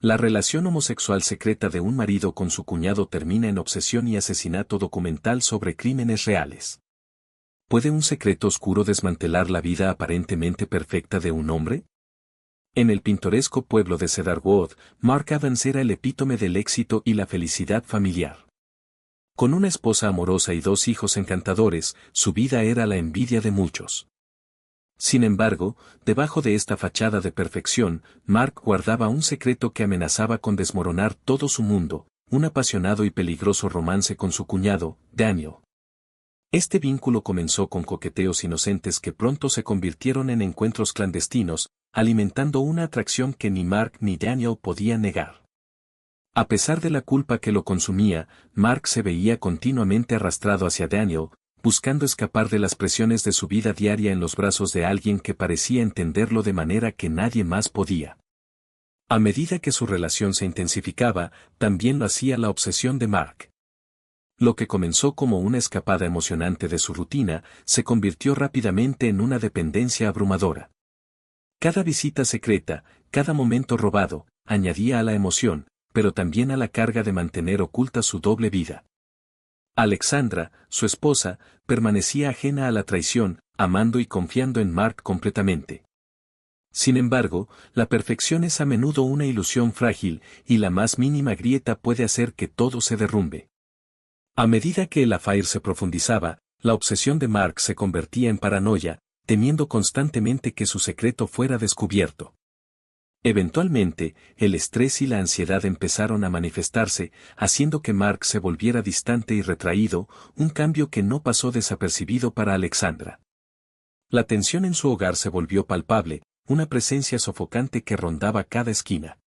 La relación homosexual secreta de un marido con su cuñado termina en obsesión y asesinato documental sobre crímenes reales. ¿Puede un secreto oscuro desmantelar la vida aparentemente perfecta de un hombre? En el pintoresco pueblo de Cedarwood, Mark Evans era el epítome del éxito y la felicidad familiar. Con una esposa amorosa y 2 hijos encantadores, su vida era la envidia de muchos. Sin embargo, debajo de esta fachada de perfección, Mark guardaba un secreto que amenazaba con desmoronar todo su mundo, un apasionado y peligroso romance con su cuñado, Daniel. Este vínculo comenzó con coqueteos inocentes que pronto se convirtieron en encuentros clandestinos, alimentando una atracción que ni Mark ni Daniel podían negar. A pesar de la culpa que lo consumía, Mark se veía continuamente arrastrado hacia Daniel, buscando escapar de las presiones de su vida diaria en los brazos de alguien que parecía entenderlo de manera que nadie más podía. A medida que su relación se intensificaba, también lo hacía la obsesión de Mark. Lo que comenzó como una escapada emocionante de su rutina, se convirtió rápidamente en una dependencia abrumadora. Cada visita secreta, cada momento robado, añadía a la emoción, pero también a la carga de mantener oculta su doble vida. Alexandra, su esposa, permanecía ajena a la traición, amando y confiando en Mark completamente. Sin embargo, la perfección es a menudo una ilusión frágil, y la más mínima grieta puede hacer que todo se derrumbe. A medida que el affair se profundizaba, la obsesión de Mark se convertía en paranoia, temiendo constantemente que su secreto fuera descubierto. Eventualmente, el estrés y la ansiedad empezaron a manifestarse, haciendo que Mark se volviera distante y retraído, un cambio que no pasó desapercibido para Alexandra. La tensión en su hogar se volvió palpable, una presencia sofocante que rondaba cada esquina.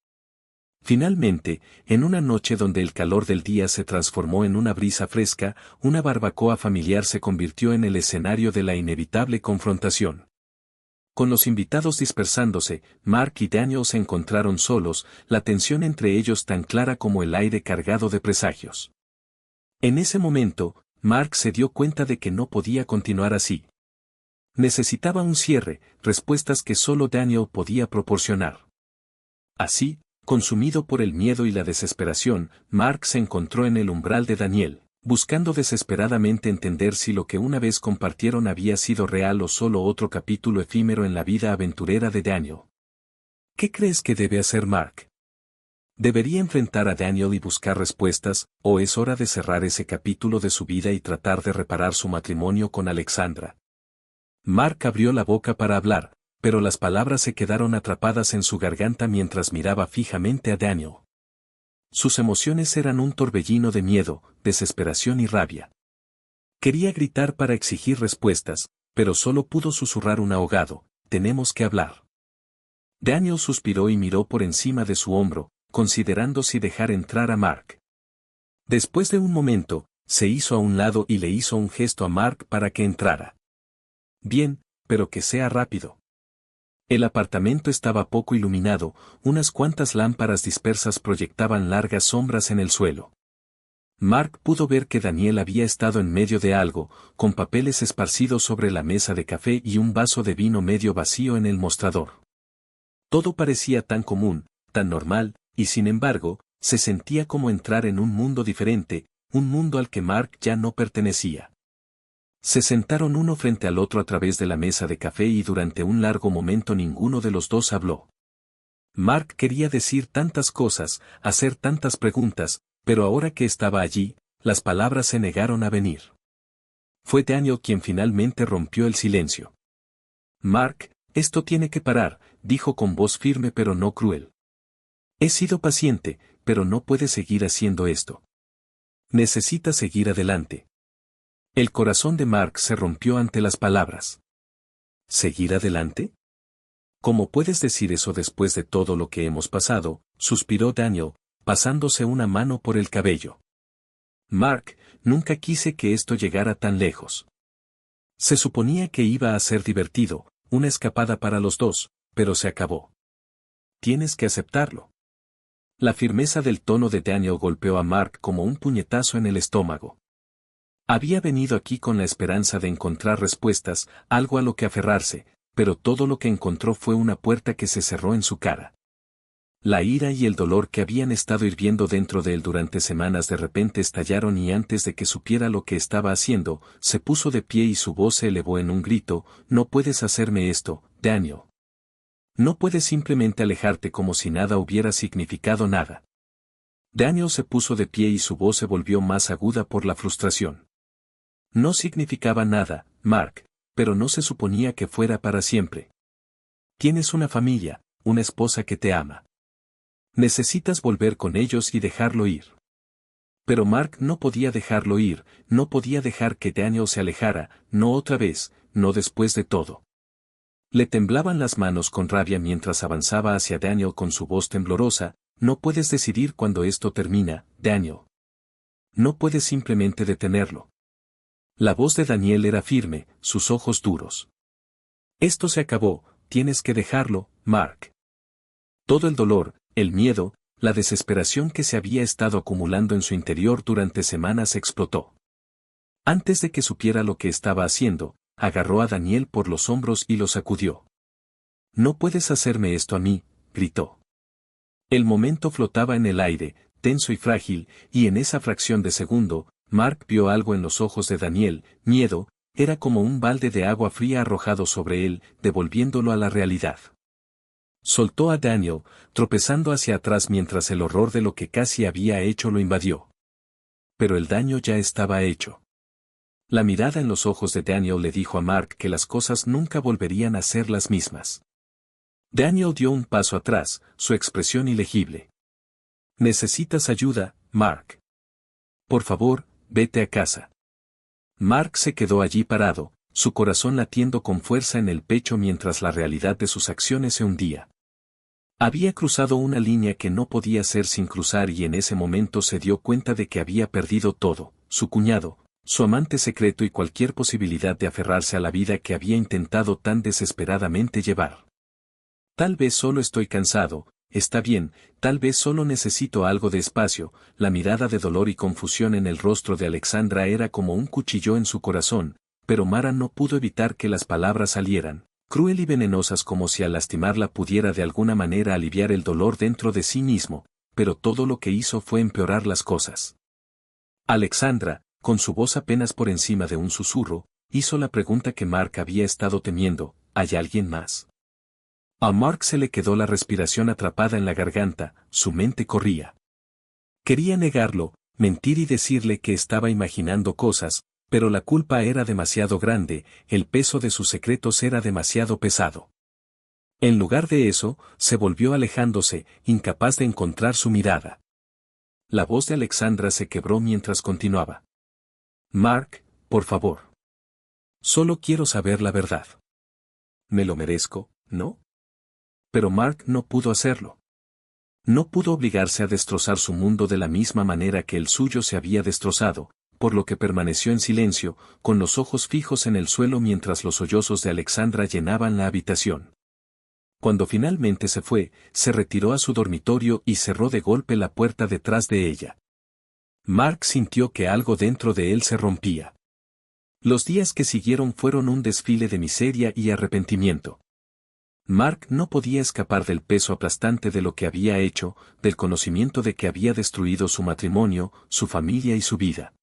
Finalmente, en una noche donde el calor del día se transformó en una brisa fresca, una barbacoa familiar se convirtió en el escenario de la inevitable confrontación. Con los invitados dispersándose, Mark y Daniel se encontraron solos, la tensión entre ellos tan clara como el aire cargado de presagios. En ese momento, Mark se dio cuenta de que no podía continuar así. Necesitaba un cierre, respuestas que solo Daniel podía proporcionar. Así, consumido por el miedo y la desesperación, Mark se encontró en el umbral de Daniel, buscando desesperadamente entender si lo que una vez compartieron había sido real o solo otro capítulo efímero en la vida aventurera de Daniel. ¿Qué crees que debe hacer Mark? ¿Debería enfrentar a Daniel y buscar respuestas, o es hora de cerrar ese capítulo de su vida y tratar de reparar su matrimonio con Alexandra? Mark abrió la boca para hablar, pero las palabras se quedaron atrapadas en su garganta mientras miraba fijamente a Daniel. Sus emociones eran un torbellino de miedo, desesperación y rabia. Quería gritar para exigir respuestas, pero solo pudo susurrar un ahogado: tenemos que hablar. Daniel suspiró y miró por encima de su hombro, considerando si dejar entrar a Mark. Después de un momento, se hizo a un lado y le hizo un gesto a Mark para que entrara. Bien, pero que sea rápido. El apartamento estaba poco iluminado, unas cuantas lámparas dispersas proyectaban largas sombras en el suelo. Mark pudo ver que Daniel había estado en medio de algo, con papeles esparcidos sobre la mesa de café y un vaso de vino medio vacío en el mostrador. Todo parecía tan común, tan normal, y sin embargo, se sentía como entrar en un mundo diferente, un mundo al que Mark ya no pertenecía. Se sentaron uno frente al otro a través de la mesa de café y durante un largo momento ninguno de los dos habló. Mark quería decir tantas cosas, hacer tantas preguntas, pero ahora que estaba allí, las palabras se negaron a venir. Fue Daniel quien finalmente rompió el silencio. Mark, esto tiene que parar, dijo con voz firme pero no cruel. He sido paciente, pero no puede seguir haciendo esto. Necesita seguir adelante. El corazón de Mark se rompió ante las palabras. ¿Seguir adelante? ¿Cómo puedes decir eso después de todo lo que hemos pasado?, suspiró Daniel, pasándose una mano por el cabello. Mark, nunca quise que esto llegara tan lejos. Se suponía que iba a ser divertido, una escapada para los dos, pero se acabó. Tienes que aceptarlo. La firmeza del tono de Daniel golpeó a Mark como un puñetazo en el estómago. Había venido aquí con la esperanza de encontrar respuestas, algo a lo que aferrarse, pero todo lo que encontró fue una puerta que se cerró en su cara. La ira y el dolor que habían estado hirviendo dentro de él durante semanas de repente estallaron y antes de que supiera lo que estaba haciendo, se puso de pie y su voz se elevó en un grito: «No puedes hacerme esto, Daniel. No puedes simplemente alejarte como si nada hubiera significado nada». Daniel se puso de pie y su voz se volvió más aguda por la frustración. «No significaba nada, Mark, pero no se suponía que fuera para siempre. Tienes una familia, una esposa que te ama. Necesitas volver con ellos y dejarlo ir». Pero Mark no podía dejarlo ir, no podía dejar que Daniel se alejara, no otra vez, no después de todo. Le temblaban las manos con rabia mientras avanzaba hacia Daniel con su voz temblorosa: «No puedes decidir cuándo esto termina, Daniel. No puedes simplemente detenerlo». La voz de Daniel era firme, sus ojos duros. «Esto se acabó, tienes que dejarlo, Mark». Todo el dolor, el miedo, la desesperación que se había estado acumulando en su interior durante semanas explotó. Antes de que supiera lo que estaba haciendo, agarró a Daniel por los hombros y lo sacudió. «No puedes hacerme esto a mí», gritó. El momento flotaba en el aire, tenso y frágil, y en esa fracción de segundo, Mark vio algo en los ojos de Daniel: miedo. Era como un balde de agua fría arrojado sobre él, devolviéndolo a la realidad. Soltó a Daniel, tropezando hacia atrás mientras el horror de lo que casi había hecho lo invadió. Pero el daño ya estaba hecho. La mirada en los ojos de Daniel le dijo a Mark que las cosas nunca volverían a ser las mismas. Daniel dio un paso atrás, su expresión ilegible. «¿Necesitas ayuda, Mark? Por favor, vete a casa». Mark se quedó allí parado, su corazón latiendo con fuerza en el pecho mientras la realidad de sus acciones se hundía. Había cruzado una línea que no podía ser sin cruzar y en ese momento se dio cuenta de que había perdido todo: su cuñado, su amante secreto y cualquier posibilidad de aferrarse a la vida que había intentado tan desesperadamente llevar. «Tal vez solo estoy cansado, está bien, tal vez solo necesito algo de espacio». La mirada de dolor y confusión en el rostro de Alexandra era como un cuchillo en su corazón, pero Mara no pudo evitar que las palabras salieran, cruel y venenosas, como si al lastimarla pudiera de alguna manera aliviar el dolor dentro de sí mismo, pero todo lo que hizo fue empeorar las cosas. Alexandra, con su voz apenas por encima de un susurro, hizo la pregunta que Mark había estado temiendo: ¿hay alguien más? A Mark se le quedó la respiración atrapada en la garganta, su mente corría. Quería negarlo, mentir y decirle que estaba imaginando cosas, pero la culpa era demasiado grande, el peso de sus secretos era demasiado pesado. En lugar de eso, se volvió alejándose, incapaz de encontrar su mirada. La voz de Alexandra se quebró mientras continuaba: «Mark, por favor. Solo quiero saber la verdad. Me lo merezco, ¿no?» Pero Mark no pudo hacerlo. No pudo obligarse a destrozar su mundo de la misma manera que el suyo se había destrozado, por lo que permaneció en silencio, con los ojos fijos en el suelo mientras los sollozos de Alexandra llenaban la habitación. Cuando finalmente se fue, se retiró a su dormitorio y cerró de golpe la puerta detrás de ella. Mark sintió que algo dentro de él se rompía. Los días que siguieron fueron un desfile de miseria y arrepentimiento. Mark no podía escapar del peso aplastante de lo que había hecho, del conocimiento de que había destruido su matrimonio, su familia y su vida.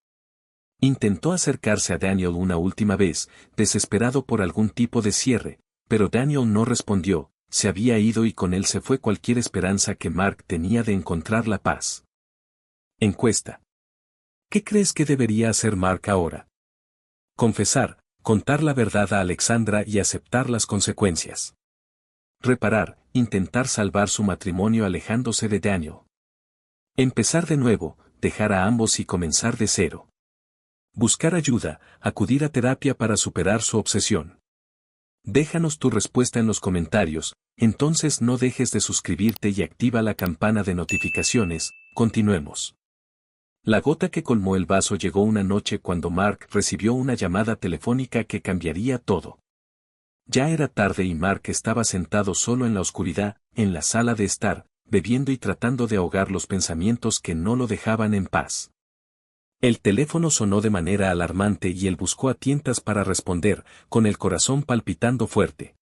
Intentó acercarse a Daniel una última vez, desesperado por algún tipo de cierre, pero Daniel no respondió, se había ido y con él se fue cualquier esperanza que Mark tenía de encontrar la paz. Encuesta. ¿Qué crees que debería hacer Mark ahora? Confesar, contar la verdad a Alexandra y aceptar las consecuencias. Reparar, intentar salvar su matrimonio alejándose de Daniel. Empezar de nuevo, dejar a ambos y comenzar de cero. Buscar ayuda, acudir a terapia para superar su obsesión. Déjanos tu respuesta en los comentarios, entonces no dejes de suscribirte y activa la campana de notificaciones. Continuemos. La gota que colmó el vaso llegó una noche cuando Mark recibió una llamada telefónica que cambiaría todo. Ya era tarde y Mark estaba sentado solo en la oscuridad, en la sala de estar, bebiendo y tratando de ahogar los pensamientos que no lo dejaban en paz. El teléfono sonó de manera alarmante y él buscó a tientas para responder, con el corazón palpitando fuerte.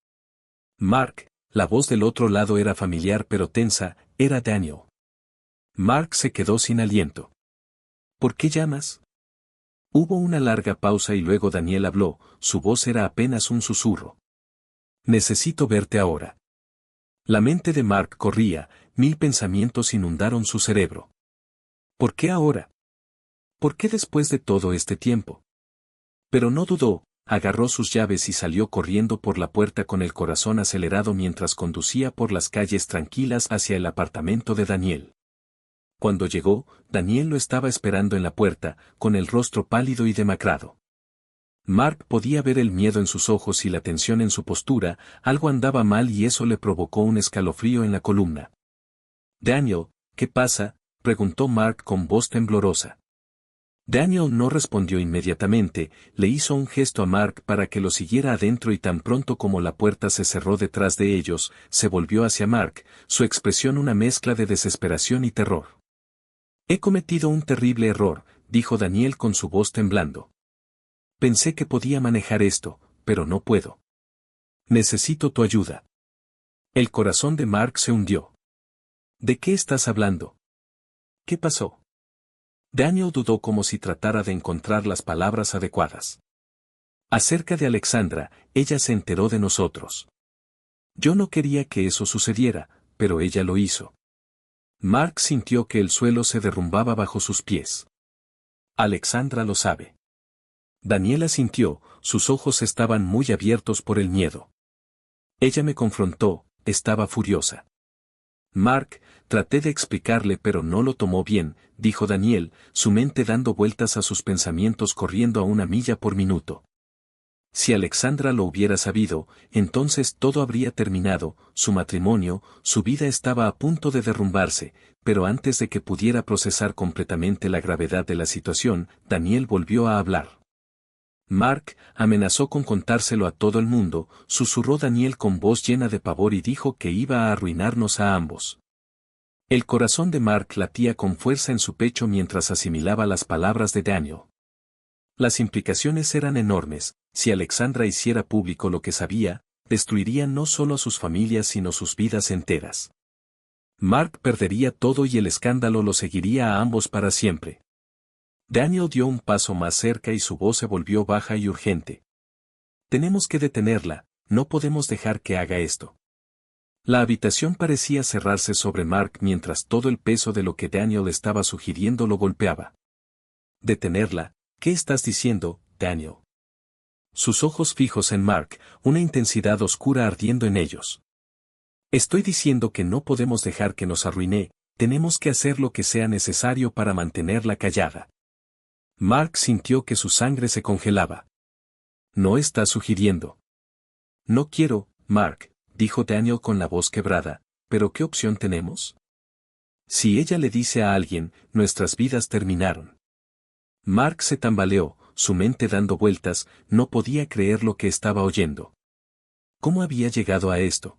«Mark», La voz del otro lado era familiar pero tensa, era Daniel. Mark se quedó sin aliento. ¿Por qué llamas? Hubo una larga pausa y luego Daniel habló, su voz era apenas un susurro. Necesito verte ahora. La mente de Mark corría, 1000 pensamientos inundaron su cerebro. ¿Por qué ahora? ¿Por qué después de todo este tiempo? Pero no dudó, agarró sus llaves y salió corriendo por la puerta con el corazón acelerado mientras conducía por las calles tranquilas hacia el apartamento de Daniel. Cuando llegó, Daniel lo estaba esperando en la puerta, con el rostro pálido y demacrado. Mark podía ver el miedo en sus ojos y la tensión en su postura, algo andaba mal y eso le provocó un escalofrío en la columna. «Daniel, ¿qué pasa?», preguntó Mark con voz temblorosa. Daniel no respondió inmediatamente, le hizo un gesto a Mark para que lo siguiera adentro y tan pronto como la puerta se cerró detrás de ellos, se volvió hacia Mark, su expresión una mezcla de desesperación y terror. «He cometido un terrible error», dijo Daniel con su voz temblando. «Pensé que podía manejar esto, pero no puedo. Necesito tu ayuda». El corazón de Mark se hundió. «¿De qué estás hablando? ¿Qué pasó?». Daniel dudó como si tratara de encontrar las palabras adecuadas. «Acerca de Alexandra, ella se enteró de nosotros. Yo no quería que eso sucediera, pero ella lo hizo». Mark sintió que el suelo se derrumbaba bajo sus pies. «Alexandra lo sabe». Daniela sintió, sus ojos estaban muy abiertos por el miedo. «Ella me confrontó, estaba furiosa». «Mark, traté de explicarle pero no lo tomó bien», dijo Daniel, su mente dando vueltas a sus pensamientos corriendo a 1 milla por minuto. Si Alexandra lo hubiera sabido, entonces todo habría terminado, su matrimonio, su vida estaba a punto de derrumbarse, pero antes de que pudiera procesar completamente la gravedad de la situación, Daniel volvió a hablar. «Mark amenazó con contárselo a todo el mundo», susurró Daniel con voz llena de pavor y dijo que iba a arruinarnos a ambos. El corazón de Mark latía con fuerza en su pecho mientras asimilaba las palabras de Daniel. Las implicaciones eran enormes, si Alexandra hiciera público lo que sabía, destruiría no solo a sus familias sino sus vidas enteras. Mark perdería todo y el escándalo lo seguiría a ambos para siempre. Daniel dio un paso más cerca y su voz se volvió baja y urgente. «Tenemos que detenerla, no podemos dejar que haga esto». La habitación parecía cerrarse sobre Mark mientras todo el peso de lo que Daniel estaba sugiriendo lo golpeaba. «¿Detenerla? ¿Qué estás diciendo, Daniel?». Sus ojos fijos en Mark, una intensidad oscura ardiendo en ellos. «Estoy diciendo que no podemos dejar que nos arruine, tenemos que hacer lo que sea necesario para mantenerla callada». Mark sintió que su sangre se congelaba. «¿No estás sugiriendo?». «No quiero, Mark», dijo Daniel con la voz quebrada, «¿pero qué opción tenemos? Si ella le dice a alguien, nuestras vidas terminaron». Mark se tambaleó, su mente dando vueltas, no podía creer lo que estaba oyendo. ¿Cómo había llegado a esto?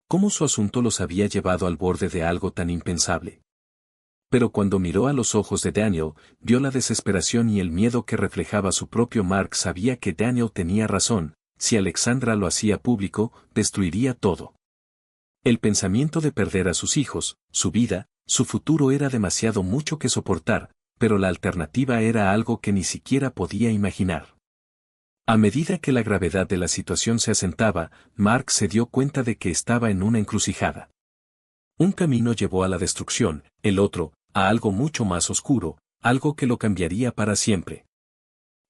¿Cómo su asunto los había llevado al borde de algo tan impensable? Pero cuando miró a los ojos de Daniel, vio la desesperación y el miedo que reflejaba su propio Mark. Sabía que Daniel tenía razón, si Alexandra lo hacía público, destruiría todo. El pensamiento de perder a sus hijos, su vida, su futuro era demasiado mucho que soportar, pero la alternativa era algo que ni siquiera podía imaginar. A medida que la gravedad de la situación se asentaba, Mark se dio cuenta de que estaba en una encrucijada. Un camino llevó a la destrucción, el otro, a algo mucho más oscuro, algo que lo cambiaría para siempre.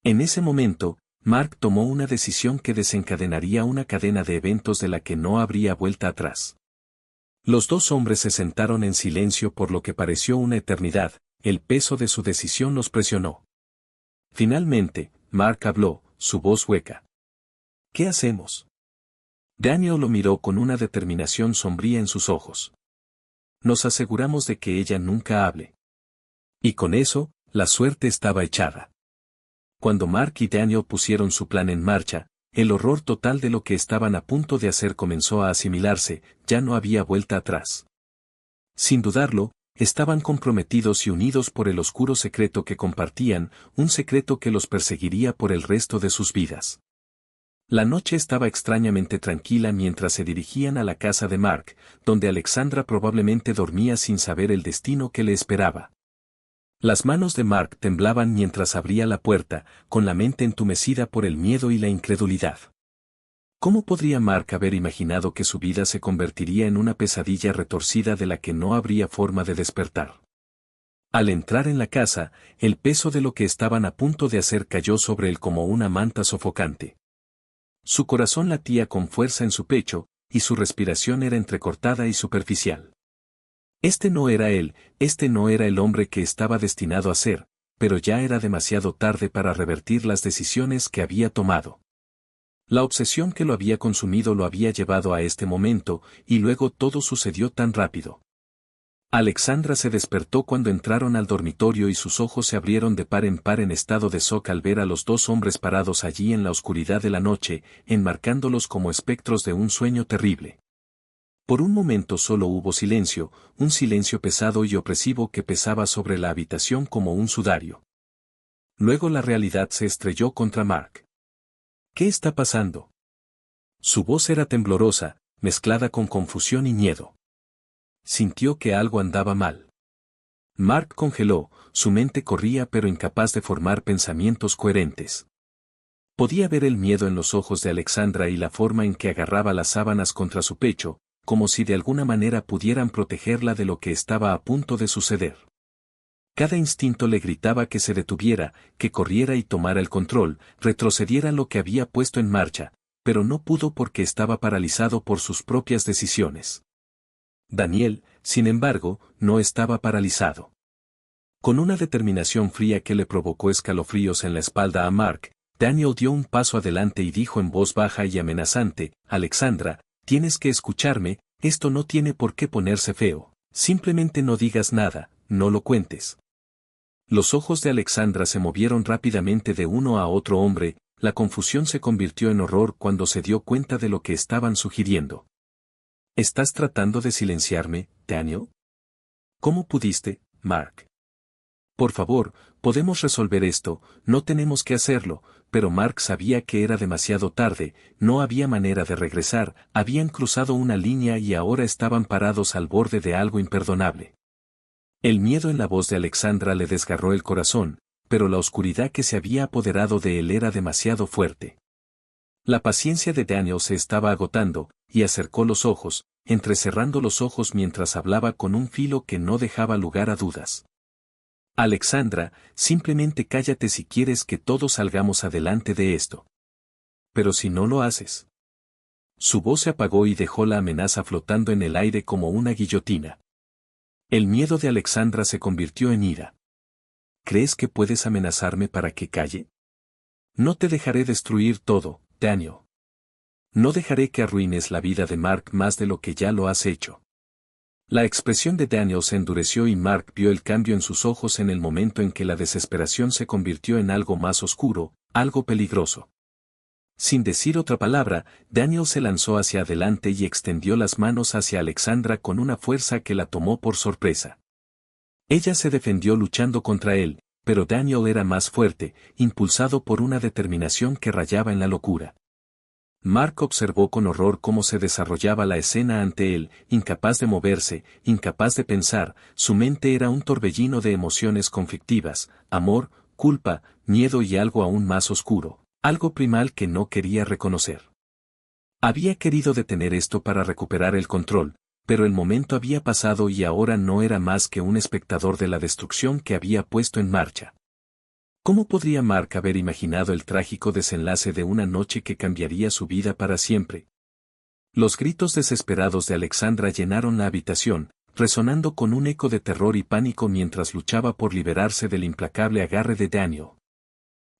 En ese momento, Mark tomó una decisión que desencadenaría una cadena de eventos de la que no habría vuelta atrás. Los dos hombres se sentaron en silencio por lo que pareció una eternidad, el peso de su decisión los presionó. Finalmente, Mark habló, su voz hueca. «¿Qué hacemos?». Daniel lo miró con una determinación sombría en sus ojos. «Nos aseguramos de que ella nunca hable». Y con eso, la suerte estaba echada. Cuando Mark y Daniel pusieron su plan en marcha, el horror total de lo que estaban a punto de hacer comenzó a asimilarse, ya no había vuelta atrás. Sin dudarlo, estaban comprometidos y unidos por el oscuro secreto que compartían, un secreto que los perseguiría por el resto de sus vidas. La noche estaba extrañamente tranquila mientras se dirigían a la casa de Mark, donde Alexandra probablemente dormía sin saber el destino que le esperaba. Las manos de Mark temblaban mientras abría la puerta, con la mente entumecida por el miedo y la incredulidad. ¿Cómo podría Mark haber imaginado que su vida se convertiría en una pesadilla retorcida de la que no habría forma de despertar? Al entrar en la casa, el peso de lo que estaban a punto de hacer cayó sobre él como una manta sofocante. Su corazón latía con fuerza en su pecho, y su respiración era entrecortada y superficial. Este no era él, este no era el hombre que estaba destinado a ser, pero ya era demasiado tarde para revertir las decisiones que había tomado. La obsesión que lo había consumido lo había llevado a este momento, y luego todo sucedió tan rápido. Alexandra se despertó cuando entraron al dormitorio y sus ojos se abrieron de par en par en estado de shock al ver a los dos hombres parados allí en la oscuridad de la noche, enmarcándolos como espectros de un sueño terrible. Por un momento solo hubo silencio, un silencio pesado y opresivo que pesaba sobre la habitación como un sudario. Luego la realidad se estrelló contra Mark. ¿Qué está pasando? Su voz era temblorosa, mezclada con confusión y miedo. Sintió que algo andaba mal. Mark congeló, su mente corría pero incapaz de formar pensamientos coherentes. Podía ver el miedo en los ojos de Alexandra y la forma en que agarraba las sábanas contra su pecho, como si de alguna manera pudieran protegerla de lo que estaba a punto de suceder. Cada instinto le gritaba que se detuviera, que corriera y tomara el control, retrocediera lo que había puesto en marcha, pero no pudo porque estaba paralizado por sus propias decisiones. Daniel, sin embargo, no estaba paralizado. Con una determinación fría que le provocó escalofríos en la espalda a Mark, Daniel dio un paso adelante y dijo en voz baja y amenazante: Alexandra, tienes que escucharme, esto no tiene por qué ponerse feo, simplemente no digas nada, no lo cuentes. Los ojos de Alexandra se movieron rápidamente de uno a otro hombre, la confusión se convirtió en horror cuando se dio cuenta de lo que estaban sugiriendo. ¿Estás tratando de silenciarme, Daniel? ¿Cómo pudiste, Mark? Por favor, podemos resolver esto, no tenemos que hacerlo, pero Mark sabía que era demasiado tarde, no había manera de regresar, habían cruzado una línea y ahora estaban parados al borde de algo imperdonable. El miedo en la voz de Alexandra le desgarró el corazón, pero la oscuridad que se había apoderado de él era demasiado fuerte. La paciencia de Daniel se estaba agotando, y acercó los ojos, entrecerrando los ojos mientras hablaba con un filo que no dejaba lugar a dudas. Alexandra, simplemente cállate si quieres que todos salgamos adelante de esto. Pero si no lo haces. Su voz se apagó y dejó la amenaza flotando en el aire como una guillotina. El miedo de Alexandra se convirtió en ira. ¿Crees que puedes amenazarme para que calle? No te dejaré destruir todo, Daniel. No dejaré que arruines la vida de Mark más de lo que ya lo has hecho. La expresión de Daniel se endureció y Mark vio el cambio en sus ojos en el momento en que la desesperación se convirtió en algo más oscuro, algo peligroso. Sin decir otra palabra, Daniel se lanzó hacia adelante y extendió las manos hacia Alexandra con una fuerza que la tomó por sorpresa. Ella se defendió luchando contra él, pero Daniel era más fuerte, impulsado por una determinación que rayaba en la locura. Mark observó con horror cómo se desarrollaba la escena ante él, incapaz de moverse, incapaz de pensar, su mente era un torbellino de emociones conflictivas, amor, culpa, miedo y algo aún más oscuro, algo primal que no quería reconocer. Había querido detener esto para recuperar el control, pero el momento había pasado y ahora no era más que un espectador de la destrucción que había puesto en marcha. ¿Cómo podría Mark haber imaginado el trágico desenlace de una noche que cambiaría su vida para siempre? Los gritos desesperados de Alexandra llenaron la habitación, resonando con un eco de terror y pánico mientras luchaba por liberarse del implacable agarre de Daniel.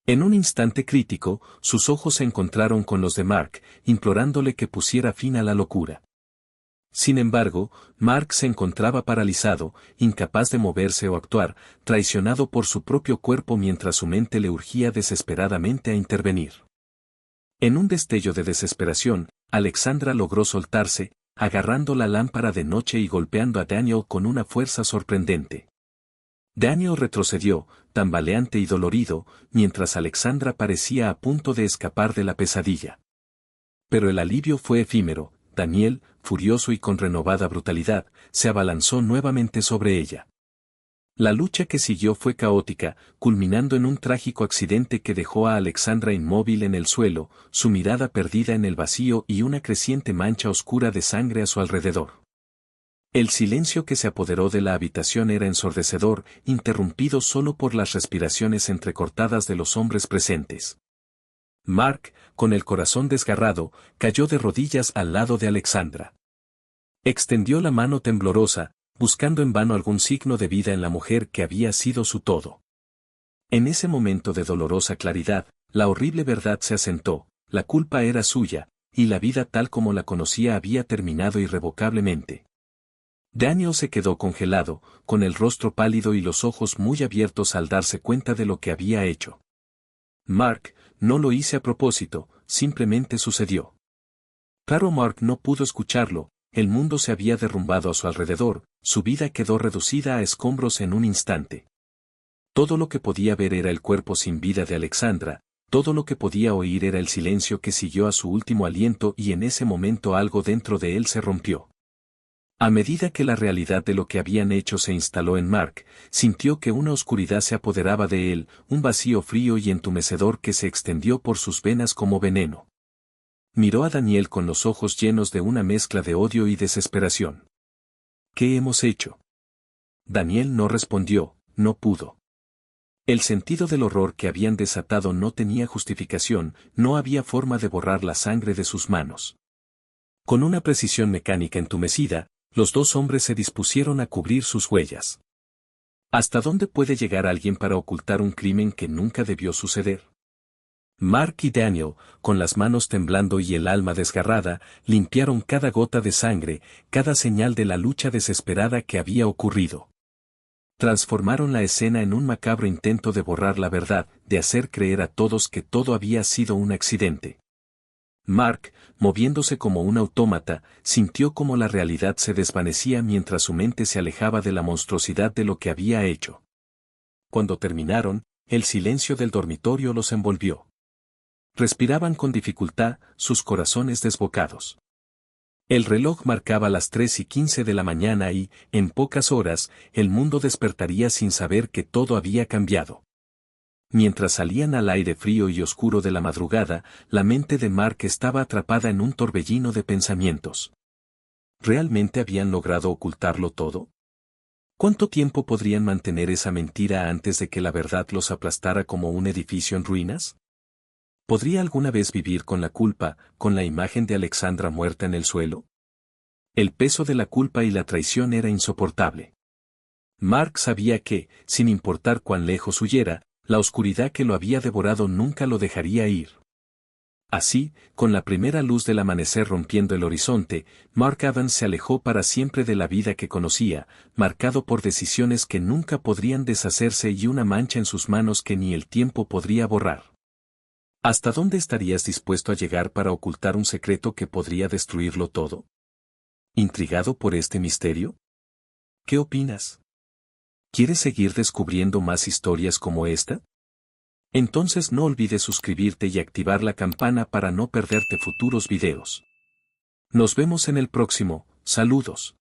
En un instante crítico, sus ojos se encontraron con los de Mark, implorándole que pusiera fin a la locura. Sin embargo, Mark se encontraba paralizado, incapaz de moverse o actuar, traicionado por su propio cuerpo mientras su mente le urgía desesperadamente a intervenir. En un destello de desesperación, Alexandra logró soltarse, agarrando la lámpara de noche y golpeando a Daniel con una fuerza sorprendente. Daniel retrocedió, tambaleante y dolorido, mientras Alexandra parecía a punto de escapar de la pesadilla. Pero el alivio fue efímero. Daniel, furioso y con renovada brutalidad, se abalanzó nuevamente sobre ella. La lucha que siguió fue caótica, culminando en un trágico accidente que dejó a Alexandra inmóvil en el suelo, su mirada perdida en el vacío y una creciente mancha oscura de sangre a su alrededor. El silencio que se apoderó de la habitación era ensordecedor, interrumpido solo por las respiraciones entrecortadas de los hombres presentes. Mark, con el corazón desgarrado, cayó de rodillas al lado de Alexandra. Extendió la mano temblorosa, buscando en vano algún signo de vida en la mujer que había sido su todo. En ese momento de dolorosa claridad, la horrible verdad se asentó, la culpa era suya, y la vida tal como la conocía había terminado irrevocablemente. Daniel se quedó congelado, con el rostro pálido y los ojos muy abiertos al darse cuenta de lo que había hecho. Mark, no lo hice a propósito, simplemente sucedió. Claro, Mark no pudo escucharlo, el mundo se había derrumbado a su alrededor, su vida quedó reducida a escombros en un instante. Todo lo que podía ver era el cuerpo sin vida de Alexandra, todo lo que podía oír era el silencio que siguió a su último aliento y en ese momento algo dentro de él se rompió. A medida que la realidad de lo que habían hecho se instaló en Mark, sintió que una oscuridad se apoderaba de él, un vacío frío y entumecedor que se extendió por sus venas como veneno. Miró a Daniel con los ojos llenos de una mezcla de odio y desesperación. ¿Qué hemos hecho? Daniel no respondió, no pudo. El sentido del horror que habían desatado no tenía justificación, no había forma de borrar la sangre de sus manos. Con una precisión mecánica entumecida, los dos hombres se dispusieron a cubrir sus huellas. ¿Hasta dónde puede llegar alguien para ocultar un crimen que nunca debió suceder? Mark y Daniel, con las manos temblando y el alma desgarrada, limpiaron cada gota de sangre, cada señal de la lucha desesperada que había ocurrido. Transformaron la escena en un macabro intento de borrar la verdad, de hacer creer a todos que todo había sido un accidente. Mark, moviéndose como un autómata, sintió como la realidad se desvanecía mientras su mente se alejaba de la monstruosidad de lo que había hecho. Cuando terminaron, el silencio del dormitorio los envolvió. Respiraban con dificultad, sus corazones desbocados. El reloj marcaba las 3:15 de la mañana y, en pocas horas, el mundo despertaría sin saber que todo había cambiado. Mientras salían al aire frío y oscuro de la madrugada, la mente de Mark estaba atrapada en un torbellino de pensamientos. ¿Realmente habían logrado ocultarlo todo? ¿Cuánto tiempo podrían mantener esa mentira antes de que la verdad los aplastara como un edificio en ruinas? ¿Podría alguna vez vivir con la culpa, con la imagen de Alexandra muerta en el suelo? El peso de la culpa y la traición era insoportable. Mark sabía que, sin importar cuán lejos huyera, la oscuridad que lo había devorado nunca lo dejaría ir. Así, con la primera luz del amanecer rompiendo el horizonte, Mark Evans se alejó para siempre de la vida que conocía, marcado por decisiones que nunca podrían deshacerse y una mancha en sus manos que ni el tiempo podría borrar. ¿Hasta dónde estarías dispuesto a llegar para ocultar un secreto que podría destruirlo todo? ¿Intrigado por este misterio? ¿Qué opinas? ¿Quieres seguir descubriendo más historias como esta? Entonces no olvides suscribirte y activar la campana para no perderte futuros videos. Nos vemos en el próximo, saludos.